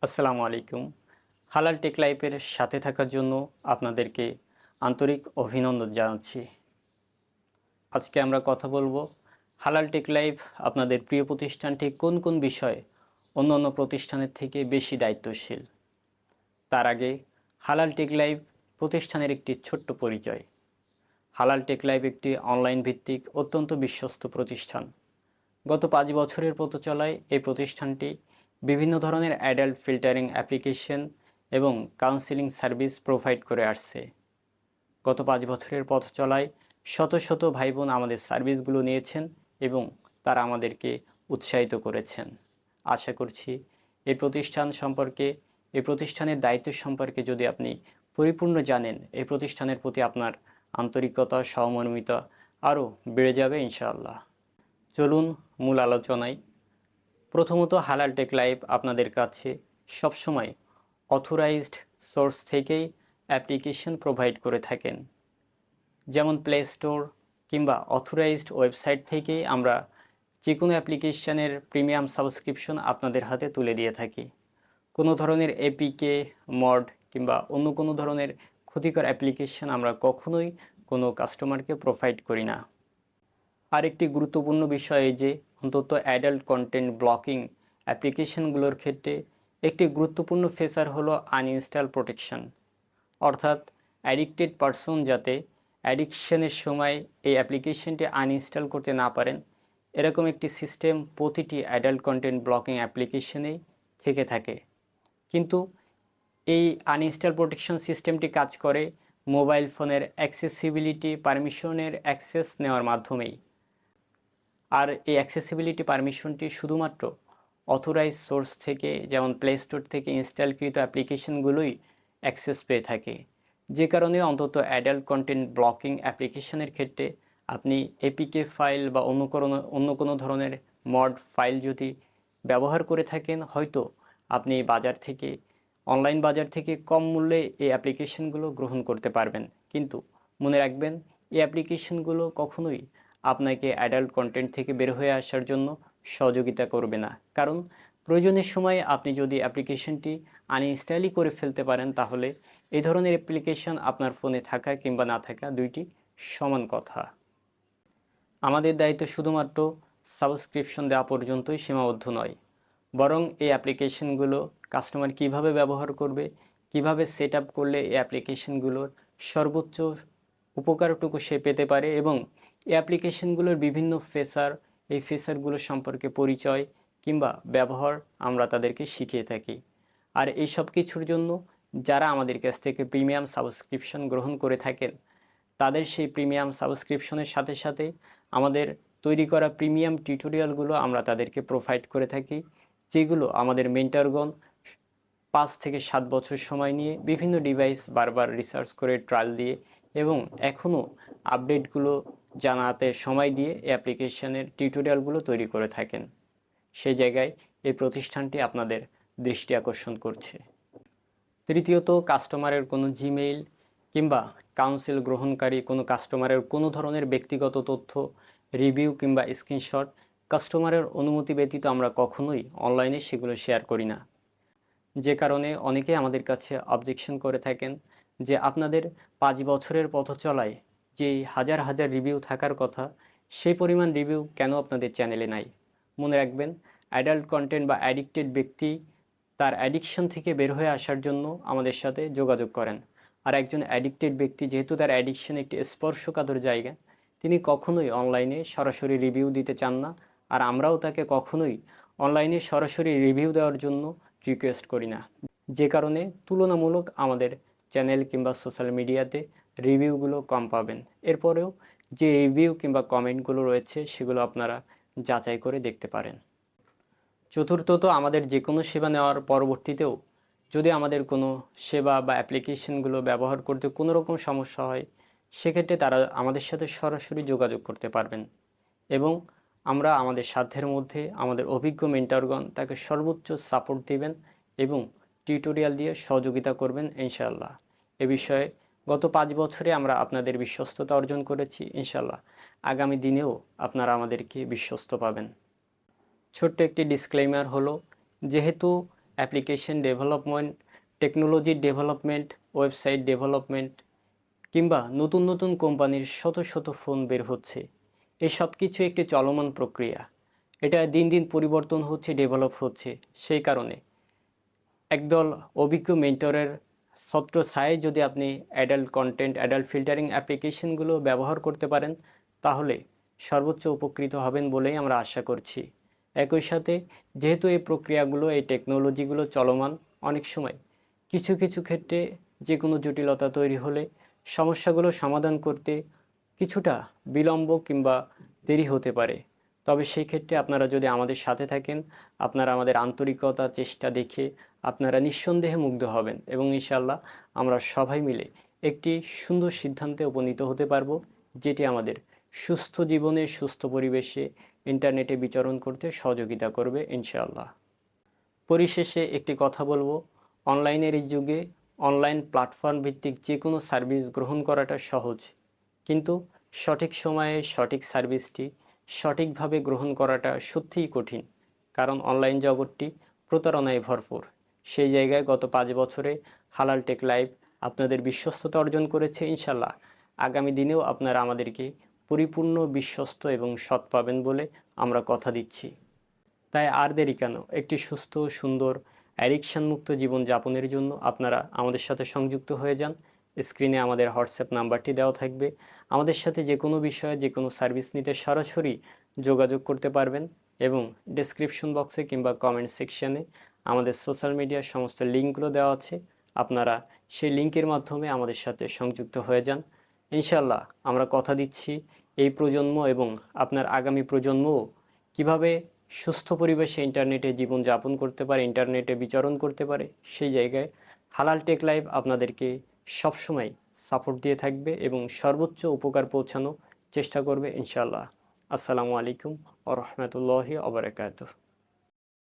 আসসালামু আলাইকুম। হালাল টেক লাইফের সাথে থাকার জন্য আপনাদেরকে আন্তরিক অভিনন্দন জানাচ্ছি। আজকে আমরা কথা বলবো হালাল টেক লাইফ আপনাদের প্রিয় প্রতিষ্ঠানটি কোন কোন বিষয়ে অন্যান্য প্রতিষ্ঠানের থেকে বেশি দায়িত্বশীল। তার আগে হালাল টেক লাইফ প্রতিষ্ঠানের একটি ছোট্ট পরিচয়। হালাল টেক লাইফ একটি অনলাইন ভিত্তিক অত্যন্ত বিশ্বস্ত প্রতিষ্ঠান। গত ৫ বছরের পথ চলায় এই প্রতিষ্ঠানটি বিভিন্ন ধরনের অ্যাডাল্ট ফিল্টারিং অ্যাপ্লিকেশন এবং কাউন্সেলিং সার্ভিস প্রোভাইড করে আসছে। গত ৫ বছরের পথ চলায় শত শত ভাই বোন আমাদের সার্ভিসগুলো নিয়েছেন এবং তারা আমাদেরকে উৎসাহিত করেছেন। আশা করছি এই প্রতিষ্ঠান সম্পর্কে, এই প্রতিষ্ঠানের দায়িত্ব সম্পর্কে যদি আপনি পরিপূর্ণ জানেন, এই প্রতিষ্ঠানের প্রতি আপনার আন্তরিকতা, সহমর্মিতা আরও বেড়ে যাবে ইনশাআল্লাহ। চলুন মূল আলোচনায়। প্রথমত, হালাল টেক লাইফ আপনাদের কাছে সবসময় অথরাইজড সোর্স থেকেই অ্যাপ্লিকেশন প্রোভাইড করে থাকেন। যেমন প্লে স্টোর কিংবা অথরাইজড ওয়েবসাইট থেকেই আমরা যে কোনো অ্যাপ্লিকেশনের প্রিমিয়াম সাবস্ক্রিপশন আপনাদের হাতে তুলে দিয়ে থাকি। কোনো ধরনের এপিকে, মড কিংবা অন্য কোনো ধরনের ক্ষতিকর অ্যাপ্লিকেশন আমরা কখনোই কোনো কাস্টমারকে প্রোভাইড করি না। আরেকটি গুরুত্বপূর্ণ বিষয় এই যে অন্তত অ্যাডাল্ট কন্টেন্ট ব্লকিং অ্যাপ্লিকেশনগুলোর ক্ষেত্রে একটি গুরুত্বপূর্ণ ফিচার হলো আনইনস্টল প্রোটেকশন। অর্থাৎ অ্যাডিক্টেড পারসন যাতে অ্যাডিকশনের সময় এই অ্যাপ্লিকেশনটি আনইনস্টল করতে না পারেন, এরকম একটি সিস্টেম প্রতিটি অ্যাডাল্ট কন্টেন্ট ব্লকিং অ্যাপ্লিকেশনেই থেকে থাকে। কিন্তু এই আনইনস্টল প্রোটেকশন সিস্টেমটি কাজ করে মোবাইল ফোনের অ্যাক্সেসিবিলিটি পারমিশনের অ্যাক্সেস নেওয়ার মাধ্যমেই। আর এই অ্যাক্সেসিবিলিটি পারমিশনটি শুধুমাত্র অথরাইজ সোর্স থেকে, যেমন প্লে স্টোর থেকে ইনস্টলকৃত অ্যাপ্লিকেশনগুলোই অ্যাক্সেস পেয়ে থাকে। যে কারণে অন্তত অ্যাডাল্ট কন্টেন্ট ব্লকিং অ্যাপ্লিকেশনের ক্ষেত্রে আপনি এপিকে ফাইল বা অন্য কোনো ধরনের মড ফাইল যদি ব্যবহার করে থাকেন, হয়তো আপনি অনলাইন বাজার থেকে কম মূল্যে এই অ্যাপ্লিকেশনগুলো গ্রহণ করতে পারবেন। কিন্তু মনে রাখবেন, এই অ্যাপ্লিকেশনগুলো কখনোই আপনাকে অ্যাডাল্ট কন্টেন্ট থেকে বের হয়ে আসার জন্য সহযোগিতা করবে না। কারণ প্রয়োজনের সময় আপনি যদি অ্যাপ্লিকেশনটি আনইনস্টলই করে ফেলতে পারেন, তাহলে এই ধরনের অ্যাপ্লিকেশন আপনার ফোনে থাকা কিংবা না থাকা দুইটি সমান কথা। আমাদের দায়িত্ব শুধুমাত্র সাবস্ক্রিপশন দেওয়া পর্যন্তই সীমাবদ্ধ নয়, বরং এই অ্যাপ্লিকেশনগুলো কাস্টমার কিভাবে ব্যবহার করবে, কিভাবে সেট আপ করলে এই অ্যাপ্লিকেশনগুলোর সর্বোচ্চ উপকারটুকু সে পেতে পারে এবং এই অ্যাপ্লিকেশনগুলোর বিভিন্ন এই ফিচারগুলো সম্পর্কে পরিচয় কিংবা ব্যবহার আমরা তাদেরকে শিখিয়ে থাকি। আর এই সব কিছুর জন্য যারা আমাদের কাছ থেকে প্রিমিয়াম সাবস্ক্রিপশন গ্রহণ করে থাকেন, তাদের সেই প্রিমিয়াম সাবস্ক্রিপশনের সাথে সাথে আমাদের তৈরি করা প্রিমিয়াম টিউটোরিয়ালগুলো আমরা তাদেরকে প্রোভাইড করে থাকি, যেগুলো আমাদের মেন্টরগণ ৫ থেকে ৭ বছর সময় নিয়ে বিভিন্ন ডিভাইস বারবার রিসার্চ করে ট্রায়াল দিয়ে এবং এখনও আপডেটগুলো জানাতে সময় দিয়ে এই অ্যাপ্লিকেশনের টিউটোরিয়ালগুলো তৈরি করে থাকেন। সেই জায়গায় এই প্রতিষ্ঠানটি আপনাদের দৃষ্টি আকর্ষণ করছে। তৃতীয়ত, কাস্টমারের কোনো জিমেইল কিংবা কাউন্সিল গ্রহণকারী কোনো কাস্টমারের কোনো ধরনের ব্যক্তিগত তথ্য, রিভিউ কিংবা স্ক্রিনশট কাস্টমারের অনুমতি ব্যতীত আমরা কখনোই অনলাইনে সেগুলো শেয়ার করি না। যে কারণে অনেকে আমাদের কাছে অবজেকশন করে থাকেন যে আপনাদের ৫ বছরের পথ চলায় যে হাজার হাজার রিভিউ থাকার কথা, সেই পরিমাণ রিভিউ কেন আপনাদের চ্যানেলে নাই। মনে রাখবেন, অ্যাডাল্ট কন্টেন্ট বা অ্যাডিক্টেড ব্যক্তি তার অ্যাডিকশন থেকে বের হয়ে আসার জন্য আমাদের সাথে যোগাযোগ করেন। আর একজন অ্যাডিক্টেড ব্যক্তি, যেহেতু তার অ্যাডিকশন একটি স্পর্শকাতর জায়গা, তিনি কখনোই অনলাইনে সরাসরি রিভিউ দিতে চান না। আর আমরাও তাকে কখনোই অনলাইনে সরাসরি রিভিউ দেওয়ার জন্য রিকোয়েস্ট করি না। যে কারণে তুলনামূলক আমাদের চ্যানেল কিংবা সোশ্যাল মিডিয়াতে রিভিউগুলো কম পাবেন। এরপরেও যে রিভিউ কিংবা কমেন্টগুলো রয়েছে, সেগুলো আপনারা যাচাই করে দেখতে পারেন। চতুর্থত, আমাদের যে কোনো সেবা নেওয়ার পরবর্তীতেও যদি আমাদের কোনো সেবা বা অ্যাপ্লিকেশনগুলো ব্যবহার করতে কোনো রকম সমস্যা হয়, সেক্ষেত্রে তারা আমাদের সাথে সরাসরি যোগাযোগ করতে পারবেন এবং আমরা আমাদের সাধ্যের মধ্যে আমাদের অভিজ্ঞ মেন্টরগণ তাকে সর্বোচ্চ সাপোর্ট দিবেন এবং টিউটোরিয়াল দিয়ে সহযোগিতা করবেন ইনশাআল্লাহ। এ বিষয়ে গত ৫ বছরে আমরা আপনাদের বিশ্বস্ততা অর্জন করেছি। ইনশাআল্লাহ আগামী দিনেও আপনারা আমাদেরকে বিশ্বস্ত পাবেন। ছোট্ট একটি ডিসক্লেইমার হলো, যেহেতু application development, technology development, website development কিংবা নতুন নতুন কোম্পানির শত শত ফোন বের হচ্ছে। এই সব কিছু একটি চলমান প্রক্রিয়া। এটা দিন দিন পরিবর্তন হচ্ছে, ডেভেলপ হচ্ছে। সেই কারণে একদল অভিজ্ঞ মেন্টরের ছত্রছায়ায় যদি আপনি অ্যাডাল্ট কন্টেন্ট, অ্যাডাল্ট ফিল্টারিং অ্যাপ্লিকেশনগুলো ব্যবহার করতে পারেন, তাহলে সর্বোচ্চ উপকৃত হবেন বলেই আমরা আশা করছি। একই সাথে যেহেতু এই প্রক্রিয়াগুলো, এই টেকনোলজিগুলো চলমান, অনেক সময় কিছু কিছু ক্ষেত্রে যে কোনো জটিলতা তৈরি হলে সমস্যাগুলো সমাধান করতে কিছুটা বিলম্ব কিংবা দেরি হতে পারে। তবে সেই ক্ষেত্রে আপনারা যদি আমাদের সাথে থাকেন, আপনারা আমাদের আন্তরিকতা, চেষ্টা দেখে আপনারা নিঃসন্দেহে মুগ্ধ হবেন এবং ইনশাআল্লাহ আমরা সবাই মিলে একটি সুন্দর সিদ্ধান্তে উপনীত হতে পারবো, যেটি আমাদের সুস্থ জীবনে, সুস্থ পরিবেশে ইন্টারনেটে বিচরণ করতে সহযোগিতা করবে ইনশাআল্লাহ। পরিশেষে একটি কথা বলবো, অনলাইনের এই যুগে অনলাইন প্ল্যাটফর্ম ভিত্তিক যে কোনো সার্ভিস গ্রহণ করাটা সহজ, কিন্তু সঠিক সময়ে সঠিক সার্ভিসটি সঠিকভাবে গ্রহণ করাটা সত্যিই কঠিন। কারণ অনলাইন জগৎটি প্রতারণায় ভরপুর। সেই জায়গায় গত 5 বছরে হালাল টেক লাইভ আপনাদের বিশ্বস্ততা অর্জন করেছে। ইনশাল্লাহ আগামী দিনেও আপনারা আমাদেরকে পরিপূর্ণ বিশ্বস্ত এবং সৎ পাবেন বলে আমরা কথা দিচ্ছি। তাই আর দেরি কেন, একটি সুস্থ, সুন্দর, অ্যাডিকশান মুক্ত জীবন যাপনের জন্য আপনারা আমাদের সাথে সংযুক্ত হয়ে যান। স্ক্রিনে আমাদের হোয়াটসঅ্যাপ নাম্বারটি দেওয়া থাকবে। আমাদের সাথে যে কোনো বিষয়ে, যে কোনো সার্ভিস নিতে সরাসরি যোগাযোগ করতে পারবেন এবং ডেসক্রিপশন বক্সে কিংবা কমেন্ট সেকশানে আমাদের সোশ্যাল মিডিয়ার সমস্ত লিঙ্কগুলো দেওয়া আছে। আপনারা সেই লিঙ্কের মাধ্যমে আমাদের সাথে সংযুক্ত হয়ে যান। ইনশাল্লাহ আমরা কথা দিচ্ছি, এই প্রজন্ম এবং আপনার আগামী প্রজন্মও কিভাবে সুস্থ পরিবেশে ইন্টারনেটে জীবনযাপন করতে পারে, ইন্টারনেটে বিচরণ করতে পারে, সেই জায়গায় হালাল টেক লাইভ আপনাদেরকে সবসময় সাপোর্ট দিয়ে থাকবে এবং সর্বোচ্চ উপকার পৌঁছানো চেষ্টা করবে ইনশাআল্লাহ। আসসালামু আলাইকুম ওয়া রাহমাতুল্লাহি ওয়া বারাকাতুহু।